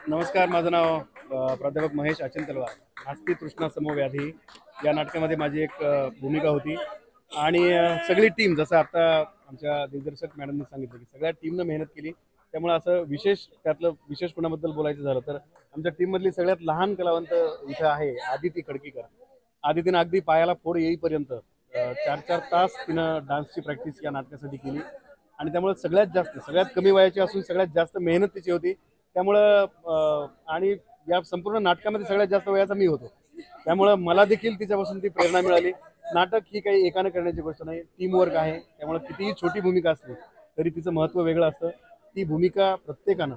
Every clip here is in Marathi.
नमस्कार, माझं नाव प्राध्यापक महेश अचिन तलवार. नास्ती तृष्णा समव्याधी या नाटकामध्ये माझी एक भूमिका होती आणि सगळी टीम, जसं आता आमच्या दिग्दर्शक मॅडमने सांगितलं की सगळ्या टीमनं मेहनत केली. त्यामुळे असं विशेष, त्यातलं विशेष कोणाबद्दल बोलायचं झालं तर आमच्या टीममधली सगळ्यात लहान कलावंत इथं आहे, आदिती खडकीकर. आदितीनं अगदी पायाला फोड येईपर्यंत 4-4 तास तिनं डान्सची प्रॅक्टिस या नाटकासाठी केली आणि त्यामुळे सगळ्यात कमी वयाची असून सगळ्यात जास्त मेहनत तिची होती. त्यामुळं आणि या संपूर्ण नाटकामध्ये सगळ्यात जास्त वयाचा मी होतो. त्यामुळं मला देखील तिच्यापासून ती प्रेरणा मिळाली. नाटक ही काही एकानं करण्याची गोष्ट नाही, टीमवर्क आहे. त्यामुळे कितीही छोटी भूमिका असली तरी तिचं महत्त्व वेगळं असतं. ती भूमिका प्रत्येकानं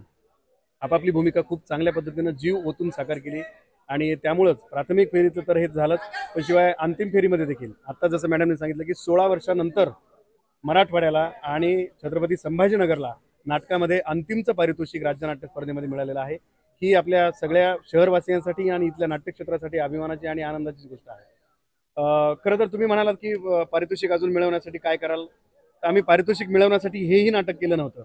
आपापली भूमिका खूप चांगल्या पद्धतीनं जीव ओतून साकार केली आणि त्यामुळंच प्राथमिक फेरीचं तर हे झालंच, पण शिवाय अंतिम फेरीमध्ये देखील आत्ता जसं मॅडमने सांगितलं की 16 वर्षानंतर मराठवाड्याला आणि छत्रपती संभाजीनगरला नाटकामध्ये अंतिमचं पारितोषिक राज्य नाट्य स्पर्धेमध्ये मिळालेलं आहे. ही आपल्या सगळ्या शहरवासियांसाठी आणि इथल्या नाट्यक्षेत्रासाठी अभिमानाची आणि आनंदाची गोष्ट आहे. खरं तर तुम्ही म्हणालात की पारितोषिक अजून मिळवण्यासाठी काय कराल, तर आम्ही पारितोषिक मिळवण्यासाठी हेही नाटक केलं नव्हतं.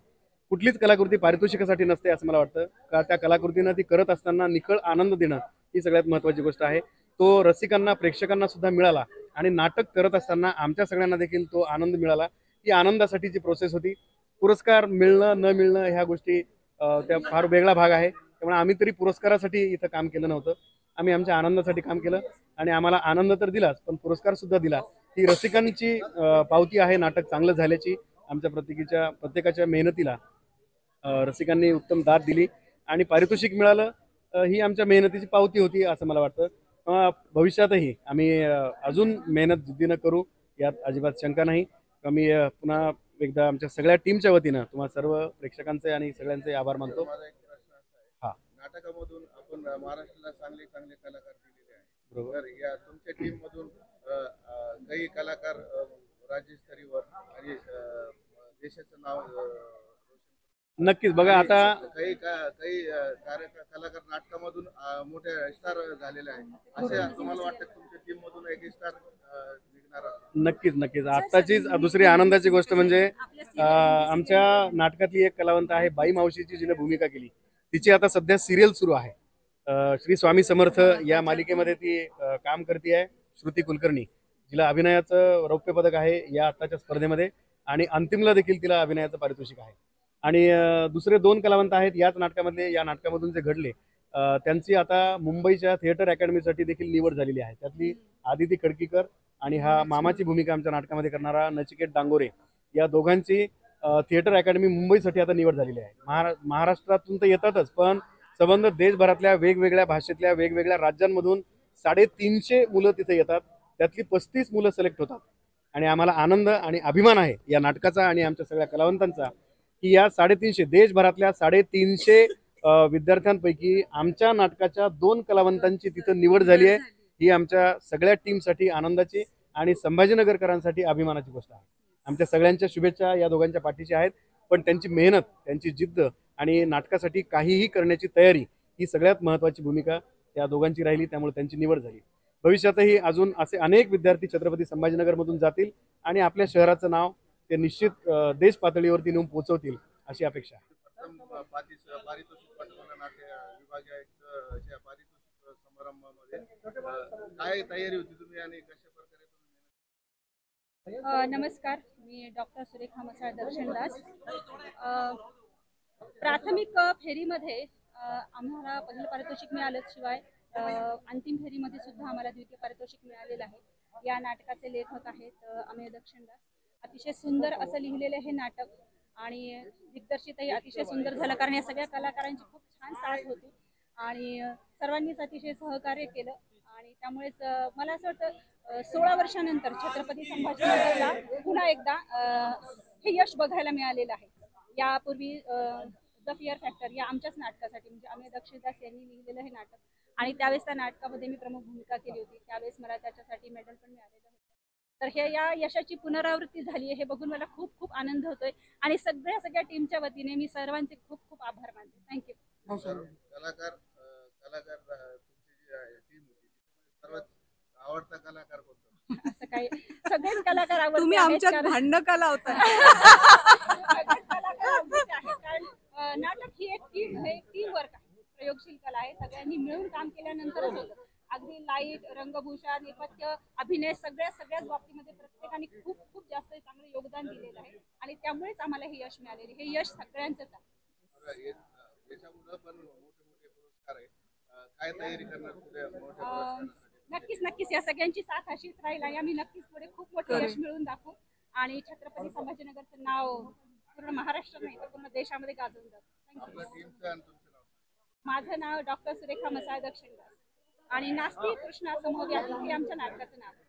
कुठलीच कलाकृती पारितोषिकासाठी नसते असं मला वाटतं. का त्या कलाकृतीनं ती करत असताना निखळ आनंद देणं ही सगळ्यात महत्त्वाची गोष्ट आहे. तो रसिकांना, प्रेक्षकांना सुद्धा मिळाला आणि नाटक करत असताना आमच्या सगळ्यांना देखील तो आनंद मिळाला. ही आनंदासाठीची प्रोसेस होती. पुरस्कार मिळणं न मिळणं ह्या गोष्टी त्या फार वेगळा भाग आहे. त्यामुळे आम्ही तरी पुरस्कारासाठी इथं काम केलं नव्हतं. आम्ही आमच्या आनंदासाठी काम केलं आणि आम्हाला आनंद तर दिलाच, पण पुरस्कार सुद्धा दिला. ही रसिकांची पावती आहे नाटक चांगलं झाल्याची. आमच्या प्रत्येकाच्या मेहनतीला रसिकांनी उत्तम दाद दिली आणि पारितोषिक मिळालं, ही आमच्या मेहनतीची पावती होती असं मला वाटतं. भविष्यातही आम्ही अजून मेहनत जिद्दीनं करू, यात अजिबात शंका नाही. आम्ही पुन्हा एकदा आमच्या सगळ्या टीमच्या वतीनं तुम्हाला सर्व प्रेक्षकांचे आणि सगळ्यांचे आभार मानतो. माझा एक प्रश्न असा आहे, हा, नाटकामधून आपण महाराष्ट्राला चांगले चांगले कलाकार दिलेले आहे. बरोबर. तर या तुमच्या टीम मधून काही कलाकार राज्यस्तरीवर आणि देशाचं नाव नक्कीच. बघा आता काही कलाकार नाटकामधून मोठे स्टार झालेले आहे. असे तुम्हाला वाटतं की तुमच्या टीम मधून एक स्टार निघणार असेल? नक्कीच नक्कीच. आत्ताचीच दुसरी आनंदाची गोष्ट म्हणजे आमच्या नाटकातली एक कलावंत आहे बाई मावशीची, जिने भूमिका केली. तिची आता सध्या सिरियल सुरू आहे. श्री स्वामी समर्थ या मालिकेमध्ये ती काम करते आहे. श्रुती कुलकर्णी, जिला अभिनयाचं रौप्य पदक आहे या आत्ताच्या स्पर्धेमध्ये आणि अंतिमला देखील तिला अभिनयाचं पारितोषिक आहे. आणि दुसरे 2 कलावंत आहेत याच नाटकामधले, या नाटकामधून जे घडले, त्यांची आता मुंबईच्या थिएटर अकॅडमीसाठी देखील निवड झालेली आहे. त्यातली आदिती खडकीकर आणि हा मामाची भूमिका आमच्या नाटकामध्ये करणारा नचिकेत डांगोरे, या दोघांची थिएटर अकॅडमी मुंबईसाठी आता निवड झालेली आहे. महाराष्ट्रातून तर येतातच, पण संबंध देशभरातल्या वेगवेगळ्या भाषेतल्या वेगवेगळ्या राज्यांमधून 350 मुलं तिथे येतात. त्यातली 35 मुलं सिलेक्ट होतात आणि आम्हाला आनंद आणि अभिमान आहे या नाटकाचा आणि आमच्या सगळ्या कलावंतांचा की या 350 देशभरातल्या 350 विद्यार्थ्यांपैकी आमच्या नाटकाच्या 2 कलावंतांची तिथं निवड झाली आहे. ही आमच्या सगळ्या टीमसाठी आनंदाची आणि संभाजीनगरकरांसाठी अभिमानाची गोष्ट आहे. आमच्या सगळ्यांच्या शुभेच्छा या दोघांच्या पाठीशी आहेत, पण त्यांची मेहनत, त्यांची जिद्द आणि नाटकासाठी काहीही करण्याची तयारी ही सगळ्यात महत्त्वाची भूमिका या दोघांची राहिली. त्यामुळे त्यांची निवड झाली. भविष्यातही अजून असे अनेक विद्यार्थी छत्रपती संभाजीनगरमधून जातील आणि आपल्या शहराचं नाव ते निश्चित देश पातळीवरती नेऊन पोहोचवतील अशी अपेक्षा आहे. प्रथम पारितोषिक पटकावलं नाट्य विभागाच्या पारितोषिक समारंभामध्ये काय तयारी होती तुम्ही आणि कशा प्रकारे तुम्ही? नमस्कार, मी डॉक्टर सुरेखा मसाळ दर्शनदास. प्राथमिक फेरीमध्ये आम्हाला पहिलं पारितोषिक मिळालंच, शिवाय अंतिम फेरीमध्ये सुद्धा आम्हाला द्वितीय पारितोषिक मिळालेलं आहे. या नाटकाचे लेखक आहेत अमेय दर्शनदास. अतिशय सुंदर असं लिहिलेलं हे नाटक आणि दिग्दर्शितही अतिशय सुंदर झालं, कारण या सगळ्या कलाकारांची खूप छान साथ होती आणि सर्वांनीच अतिशय सहकार्य केलं. आणि त्यामुळेच मला असं वाटतं 16 वर्षानंतर छत्रपती संभाजीनगरला पुन्हा एकदा हे यश बघायला मिळालेलं आहे. यापूर्वी द फिअर फॅक्टर या आमच्याच नाटकासाठी, म्हणजे अमेय दर्शनदास यांनी लिहिलेलं हे नाटक, आणि त्यावेळेस त्या नाटकामध्ये मी प्रमुख भूमिका केली होती. त्यावेळेस मला त्याच्यासाठी मेडल पण मिळालेलं होतं. तर हे या यशाची पुनरावृत्ती झाली आहे हे बघून मला खूप खूप आनंद होतोय आणि सगळ्या टीमच्या वतीने मी सर्वांचे खूप खूप आभार मानते. थँक्यू. कलाकार तुमची जी टीम होती, सर्वात आवडता कलाकार कोणता? असं काही सगळेच कलाकार आवडते. तुम्ही आमच्यात भांडणं का लावताय? सगळेच कलाकार आवडते आहेत, कारण नाटक ही एक टीम वर्क आहे. प्रयोगशील कला आहे. सगळ्यांनी मिळून काम केल्यानंतरच होतं. अगदी लाईट, रंगभूषा, नेपथ्य, अभिनय सगळ्याच बाबतीमध्ये प्रत्येकाने खूप खूप जास्त चांगलं योगदान दिलेलं आहे आणि त्यामुळेच आम्हाला हे यश मिळालेले. हे यश सगळ्यांचंच आहे. याच्यामुळं पण मोठे मोठे पुरस्कार आहे. काय तयारी करणार पुढे मोठ्या अं, पुरस्कारासाठी? नक्कीच या सगळ्यांची साथ अशीच राहील आणि आम्ही नक्कीच पुढे खूप मोठं यश मिळवून दाखवू आणि छत्रपती संभाजीनगरचं नाव पूर्ण महाराष्ट्र नाही तर पूर्ण देशामध्ये गाजवून जातं. आपल्या टीमचं आणि तुमचं नाव? माझं नाव डॉक्टर सुरेखा मसाळ दक्षिणदास आणि नास्ती कृष्णा समूह व्याधी हे आमच्या नाटकाचं नाव आहे.